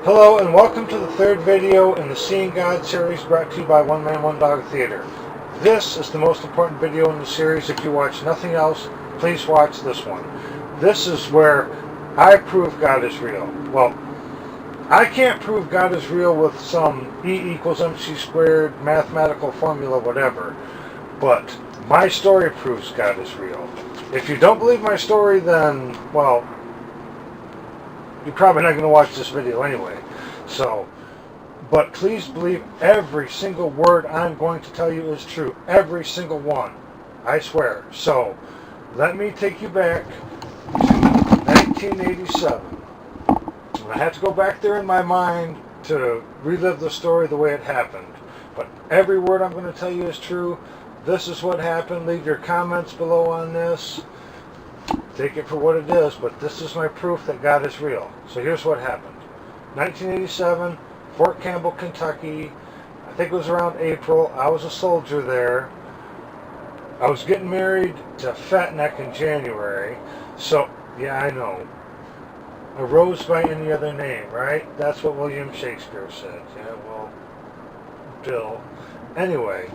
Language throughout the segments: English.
Hello and welcome to the third video in the Seeing God series brought to you by One Man One Dog Theater. This is the most important video in the series. If you watch nothing else, please watch this one. This is where I prove God is real. Well, I can't prove God is real with some E equals MC squared mathematical formula, whatever. But my story proves God is real. If you don't believe my story, then, well, you're probably not going to watch this video anyway. So, but please believe every single word I'm going to tell you is true. Every single one. I swear. So, let me take you back to 1987. I have to go back there in my mind to relive the story the way it happened. But every word I'm going to tell you is true. This is what happened. Leave your comments below on this. Take it for what it is, but this is my proof that God is real. So here's what happened. 1987, Fort Campbell, Kentucky. I think it was around April. I was a soldier there. I was getting married to Fat Neck in January. So, yeah, I know. A rose by any other name, right? That's what William Shakespeare said. Yeah, well, Bill. Anyway,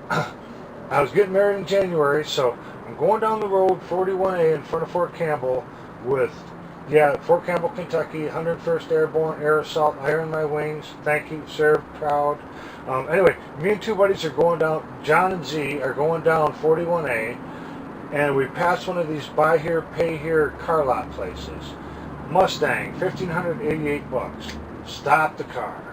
I was getting married in January, so I'm going down the road, 41A, in front of Fort Campbell with, Fort Campbell, Kentucky, 101st Airborne, Air Assault, Iron My Wings, thank you, sir, proud. Anyway, me and two buddies are going down, John and Z are going down 41A, and we pass one of these buy here, pay here car lot places. Mustang, $1,588. Stop the car.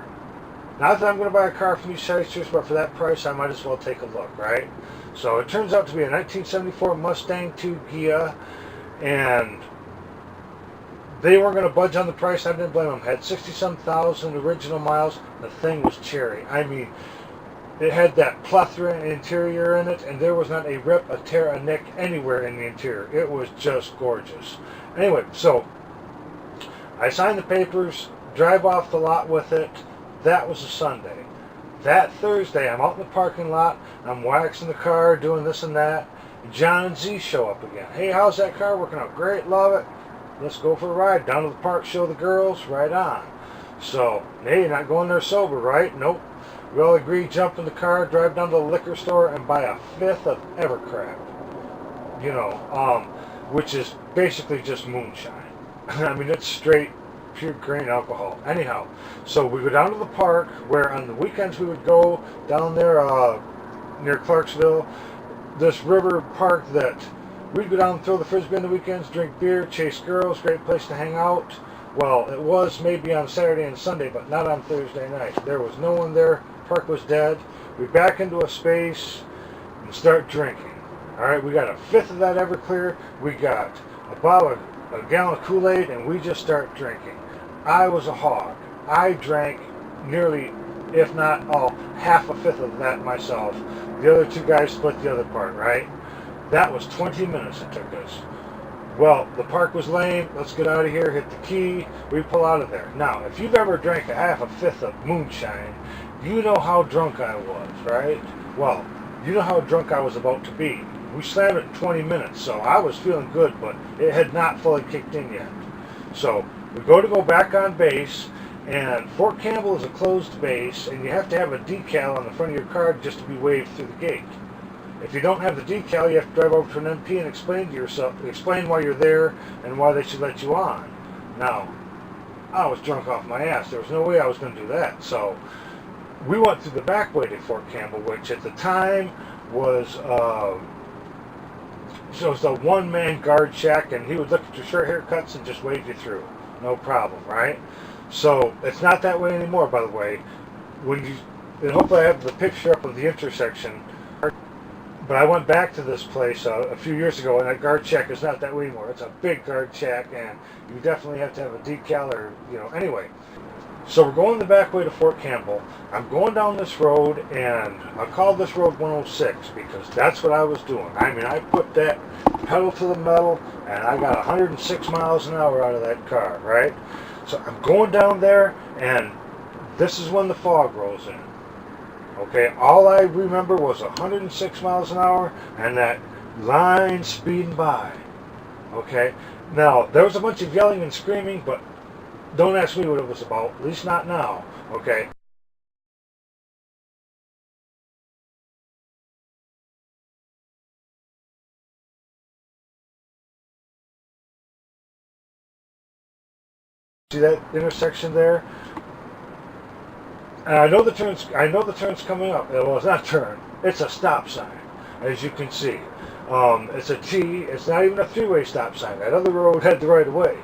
Not that I'm going to buy a car from these shysters, but for that price, I might as well take a look, right? So it turns out to be a 1974 Mustang 2 Ghia, and they weren't going to budge on the price. I didn't blame them. Had 60-some thousand original miles. The thing was cherry. I mean, it had that plethora interior in it, and there was not a rip, a tear, a nick anywhere in the interior. It was just gorgeous. Anyway, so I signed the papers, drive off the lot with it. That was a Sunday. That Thursday, I'm out in the parking lot. I'm waxing the car, doing this and that. John and Z show up again. Hey, how's that car working out? Great, love it. Let's go for a ride. Down to the park, show the girls, right on. So, hey, not going there sober, right? Nope. We all agree, jump in the car, drive down to the liquor store, and buy a fifth of Evercrap. You know, which is basically just moonshine. I mean, it's straight pure grain alcohol. Anyhow, so we go down to the park where on the weekends we would go down there near Clarksville, this river park that we'd go down and throw the frisbee on the weekends, drink beer, chase girls, great place to hang out. Well, it was maybe on Saturday and Sunday, but not on Thursday night. There was no one there. Park was dead. We back into a space and start drinking. All right, we got a fifth of that Everclear. We got about a gallon of Kool-Aid, and we just start drinking. I was a hog. I drank nearly, if not all, half a fifth of that myself. The other two guys split the other part, right? That was 20 minutes it took us. Well, the park was lame. Let's get out of here, hit the key. We pull out of there. Now, if you've ever drank a half a fifth of moonshine, you know how drunk I was, right? Well, you know how drunk I was about to be. We slammed it in 20 minutes, so I was feeling good, but it had not fully kicked in yet. So we go back on base, and Fort Campbell is a closed base, and you have to have a decal on the front of your car just to be waved through the gate. If you don't have the decal, you have to drive over to an MP and explain why you're there and why they should let you on. Now, I was drunk off my ass. There was no way I was going to do that. So we went through the back way to Fort Campbell, which at the time was so it's a one-man guard shack, and he would look at your short haircuts and just wave you through. No problem, right? So it's not that way anymore, by the way. And hopefully I have the picture up of the intersection. But I went back to this place a few years ago, and that guard shack is not that way anymore. It's a big guard shack, and you definitely have to have a decal or, anyway. So we're going the back way to Fort Campbell. I'm going down this road, and I call this road 106 because that's what I was doing. I mean, I put that pedal to the metal, and I got 106 miles an hour out of that car, right? So I'm going down there, and this is when the fog rolls in. Okay, all I remember was 106 miles an hour and that line speeding by. Okay, now there was a bunch of yelling and screaming, but Don't ask me what it was about, at least not now, okay? See that intersection there? And I know the turn's coming up. Well, it's not a turn. It's a stop sign, as you can see. It's a T. It's not even a three-way stop sign. That other road had the right of way.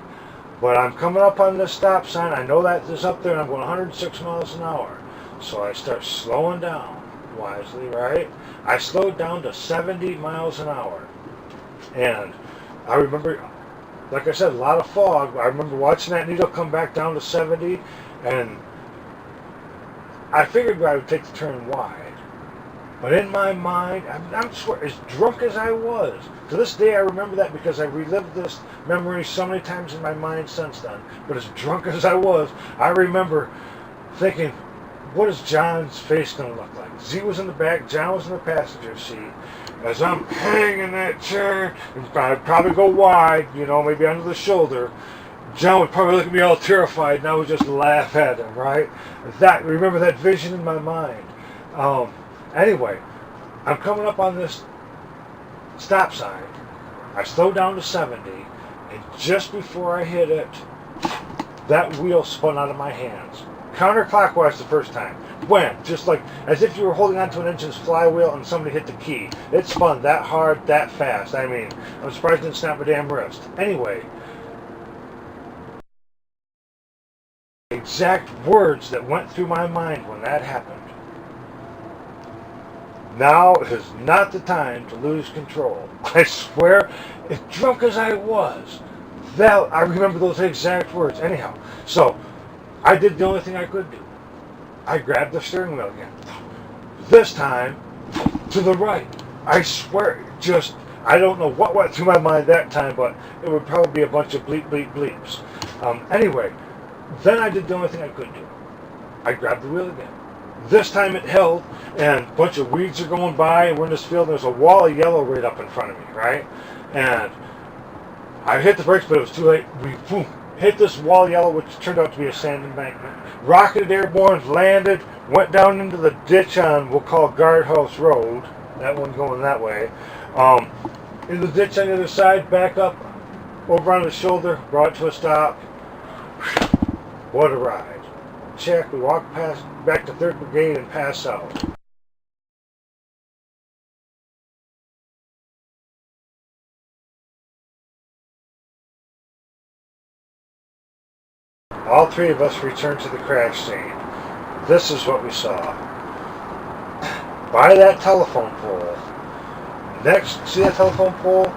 But I'm coming up on this stop sign. I know that is up there, and I'm going 106 miles an hour. So I start slowing down wisely, right? I slowed down to 70 miles an hour. And I remember, like I said, a lot of fog. I remember watching that needle come back down to 70, and I figured I would take the turn wide. But in my mind, I'm swear, as drunk as I was, to this day I remember that because I relived this memory so many times in my mind since then. But as drunk as I was, I remember thinking, what is John's face going to look like? Z was in the back, John was in the passenger seat. As I'm hanging in that chair, and I'd probably go wide, you know, maybe under the shoulder, John would probably look at me all terrified, and I would just laugh at him, right? Remember that vision in my mind. Anyway, I'm coming up on this stop sign. I slowed down to 70, and just before I hit it, that wheel spun out of my hands. Counterclockwise the first time. Wham! Just like as if you were holding onto an engine's flywheel and somebody hit the key. It spun that hard, that fast. I mean, I'm surprised it didn't snap my damn wrist. Anyway, exact words that went through my mind when that happened. Now is not the time to lose control. I swear, as drunk as I was, I remember those exact words. Anyhow, so I did the only thing I could do. I grabbed the steering wheel again. This time, to the right. I swear, I don't know what went through my mind that time, but it would probably be a bunch of bleep, bleep, bleeps. Anyway, then I did the only thing I could do. I grabbed the wheel again. This time it held, and a bunch of weeds are going by, and we're in this field, and there's a wall of yellow right up in front of me, right? And I hit the brakes, but it was too late. We hit this wall of yellow, which turned out to be a sand embankment. Rocketed airborne, landed, went down into the ditch on, we'll call Guardhouse Road. That one going that way. In the ditch on the other side, back up, over on the shoulder, brought it to a stop. What a ride. Check, we walk back to 3rd Brigade and pass out. All three of us returned to the crash scene. This is what we saw. By that telephone pole, see that telephone pole?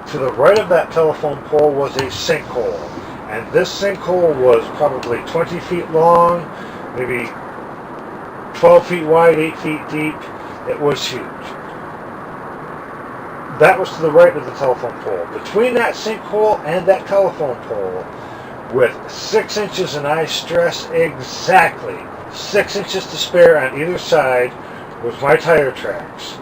To the right of that telephone pole was a sinkhole. And this sinkhole was probably 20 feet long, maybe 12 feet wide, 8 feet deep. It was huge. That was to the right of the telephone pole. Between that sinkhole and that telephone pole, with 6 inches, and I stress exactly 6 inches to spare on either side, was my tire tracks.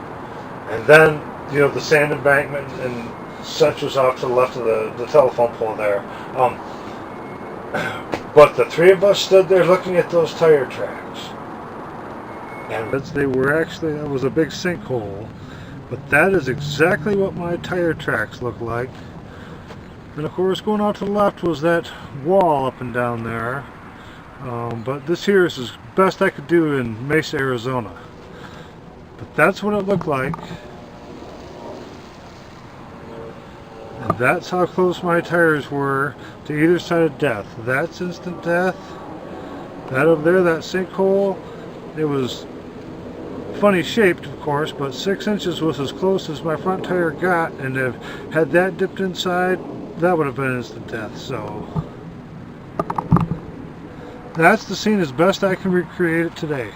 And then, you know, the sand embankment and such was off to the left of the telephone pole there. But the three of us stood there looking at those tire tracks. And they were actually, that was a big sinkhole. But that is exactly what my tire tracks look like. And of course, going out to the left was that wall up and down there. But this here is as best I could do in Mesa, Arizona. But that's what it looked like. And that's how close my tires were to either side of death. That's instant death. That over there, that sinkhole, it was funny shaped, of course, but 6 inches was as close as my front tire got, and if had that dipped inside, that would have been instant death. So that's the scene as best I can recreate it today.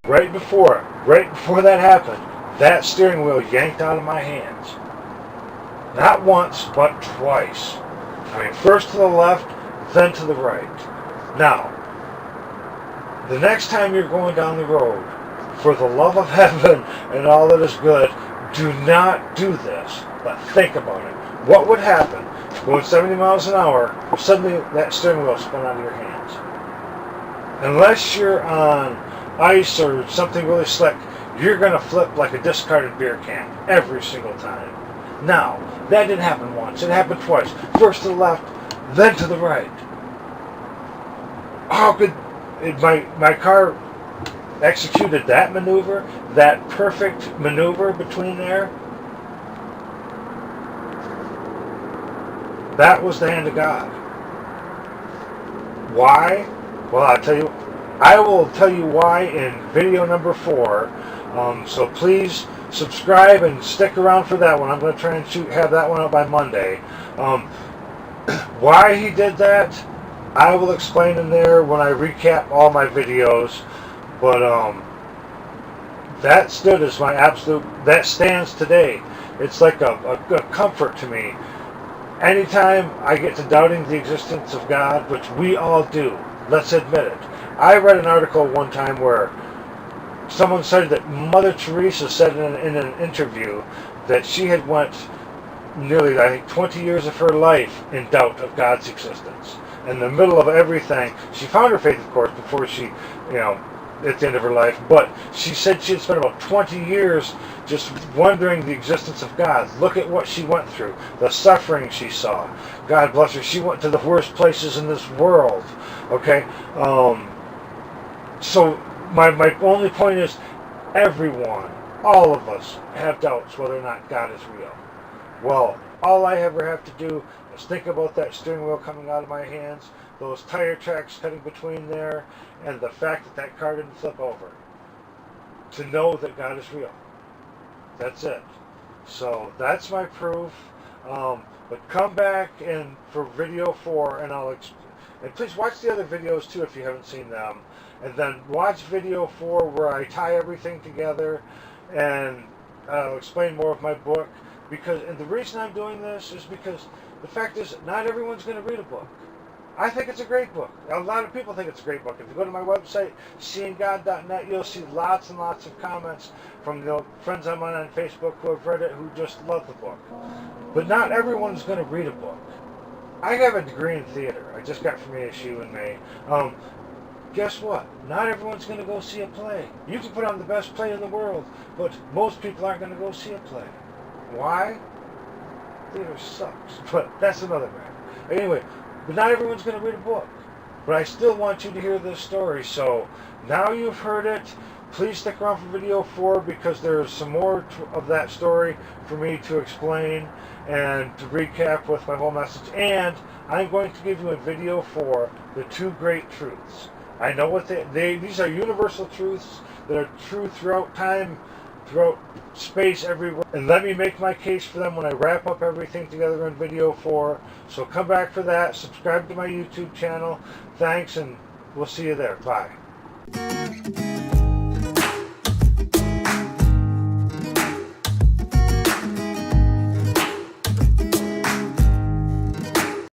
Right before that happened, that steering wheel yanked out of my hands. Not once, but twice. I mean, first to the left, then to the right. Now, the next time you're going down the road, for the love of heaven and all that is good, do not do this. But think about it. What would happen going 70 miles an hour, suddenly that steering wheel spun out of your hands. Unless you're on ice or something really slick, you're going to flip like a discarded beer can every single time. Now, that didn't happen once. It happened twice. First to the left, then to the right. How could my car executed that maneuver, that perfect maneuver between there? That was the hand of God. Why? Well, I will tell you why in video number 4. So please subscribe and stick around for that one. I'm going to try and have that one out by Monday. Why he did that, I will explain in there when I recap all my videos. But that stood as my absolute. That stands today. It's like a comfort to me. Anytime I get to doubting the existence of God, which we all do, let's admit it. I read an article one time where someone said that Mother Teresa said in an interview that she had went nearly, I think, 20 years of her life in doubt of God's existence. In the middle of everything, she found her faith, of course, before she, at the end of her life, but she said she had spent about 20 years just wondering the existence of God. Look at what she went through, the suffering she saw. God bless her, she went to the worst places in this world. Okay? So my only point is, everyone, all of us, have doubts whether or not God is real. Well, all I ever have to do is think about that steering wheel coming out of my hands, those tire tracks cutting between there, and the fact that that car didn't flip over, to know that God is real. That's it. So that's my proof. But come back and for video 4, and and please watch the other videos too if you haven't seen them. And then watch video 4 where I tie everything together, and I'll explain more of my book. And the reason I'm doing this is because the fact is, not everyone's going to read a book. I think it's a great book. A lot of people think it's a great book. If you go to my website, seeinggod.net, you'll see lots and lots of comments from the friends I'm on Facebook who have read it, who just love the book. But not everyone's going to read a book. I have a degree in theater. I just got from ASU in May. Guess what? Not everyone's going to go see a play. You can put on the best play in the world, but most people aren't going to go see a play. Why? Theater sucks. But that's another matter. Anyway, but not everyone's going to read a book. But I still want you to hear this story. So now you've heard it. Please stick around for video 4 because there's some more of that story for me to explain and to recap with my whole message. And I'm going to give you in video 4 the 2 great truths. I know what these are universal truths that are true throughout time, throughout space, everywhere. And let me make my case for them when I wrap up everything together in video 4. So come back for that. Subscribe to my YouTube channel. Thanks, and we'll see you there. Bye.